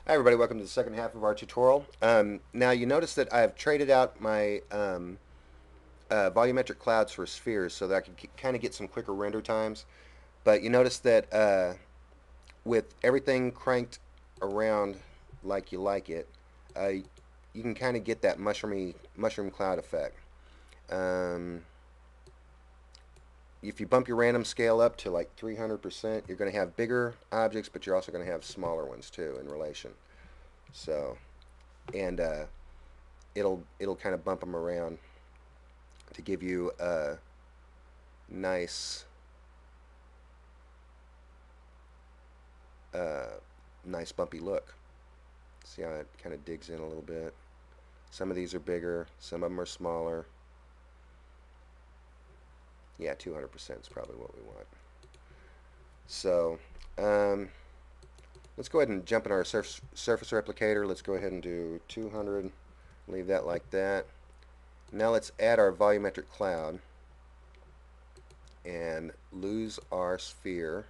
Hi everybody, welcome to the second half of our tutorial. Now you notice that I've traded out my volumetric clouds for spheres so that I can kind of get some quicker render times. But you notice that with everything cranked around like you like it, you can kind of get that mushroom cloud effect. Um, if you bump your random scale up to like 300%, you're going to have bigger objects, but you're also going to have smaller ones too in relation. So, and it'll kind of bump them around to give you a nice uh, nice bumpy look. See how it kind of digs in a little bit. Some of these are bigger, some of them are smaller. Yeah, 200% is probably what we want. So um, let's go ahead and jump in our surface replicator. Let's go ahead and do 200. Leave that like that. Now let's add our volumetric cloud and lose our sphere.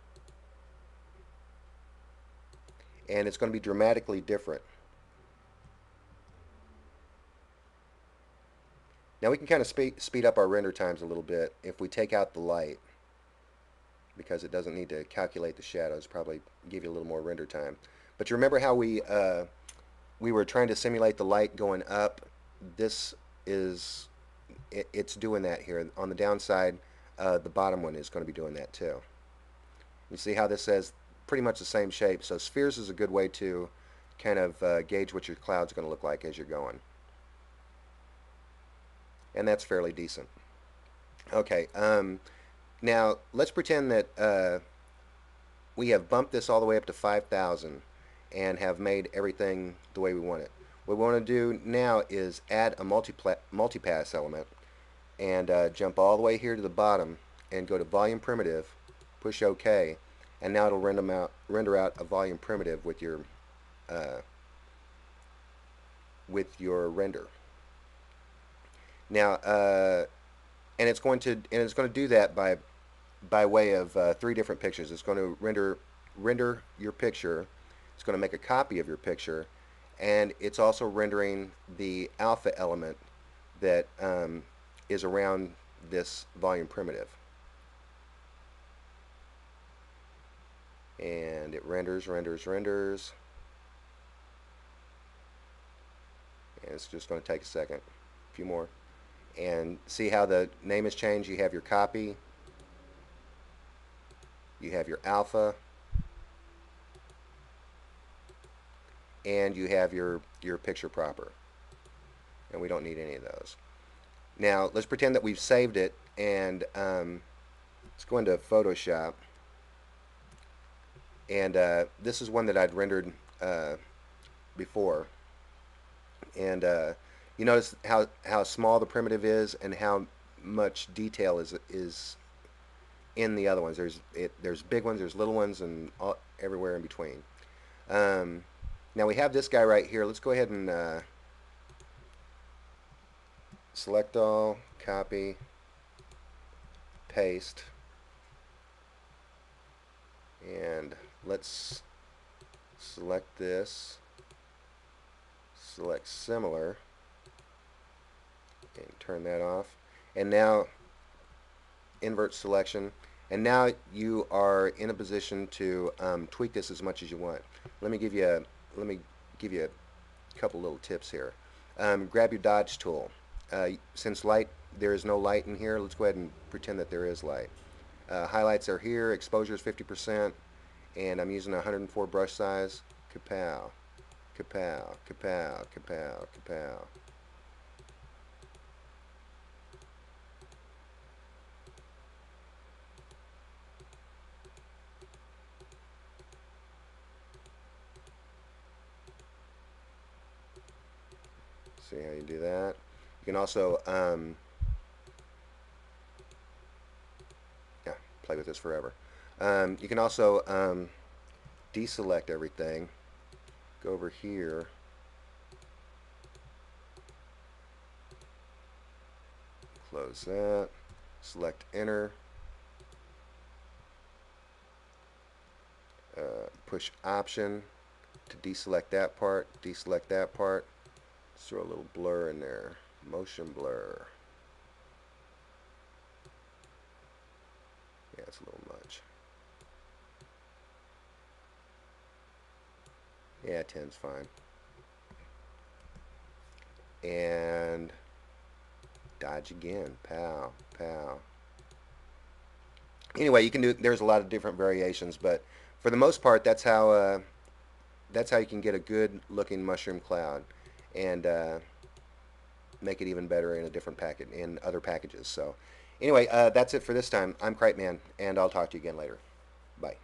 And it's going to be dramatically different. Now we can kind of speed up our render times a little bit if we take out the light, because it doesn't need to calculate the shadows, probably give you a little more render time. But you remember how we were trying to simulate the light going up? This is it's doing that here. On the downside, the bottom one is going to be doing that too. You see how this says pretty much the same shape. So spheres is a good way to kind of gauge what your cloud's going to look like as you're going. And that's fairly decent. Okay, now let's pretend that we have bumped this all the way up to 5,000 and have made everything the way we want it. What we want to do now is add a multipass element and jump all the way here to the bottom and go to volume primitive, push OK, and now it'll render out a volume primitive with your render. Now, and it's going to do that by way of three different pictures. It's going to render your picture. It's going to make a copy of your picture, and it's also rendering the alpha element that is around this volume primitive. And it renders. And it's just going to take a second, a few more. And see how the name has changed? You have your copy, you have your alpha, and you have your picture proper. And we don't need any of those. Now let's pretend that we've saved it, and let's go into Photoshop. And this is one that I'd rendered before. And you notice how small the primitive is and how much detail is in the other ones. There's big ones, there's little ones, and everywhere in between. Now we have this guy right here. Let's go ahead and select all, copy, paste, and let's select this, select similar, and turn that off. And now invert selection, and now you are in a position to tweak this as much as you want. Let me give you a couple little tips here. Grab your dodge tool. Since there is no light in here, let's go ahead and pretend that there is light. Highlights are here, exposure is 50%, and I'm using 104 brush size. Kapow, kapow, kapow, kapow, kapow. See how you do that? You can also yeah, play with this forever. You can also deselect everything. Go over here. Close that. Select enter. Push option. to deselect that part, deselect that part. Let's throw a little blur in there. Motion blur. Yeah, it's a little much. Yeah, 10's fine. And dodge again. Pow, pow. Anyway, you can do. There's a lot of different variations, but for the most part, that's how you can get a good looking mushroom cloud, and make it even better in a different packet in other packages. So, anyway, that's it for this time. I'm Cripeman, and I'll talk to you again later. Bye.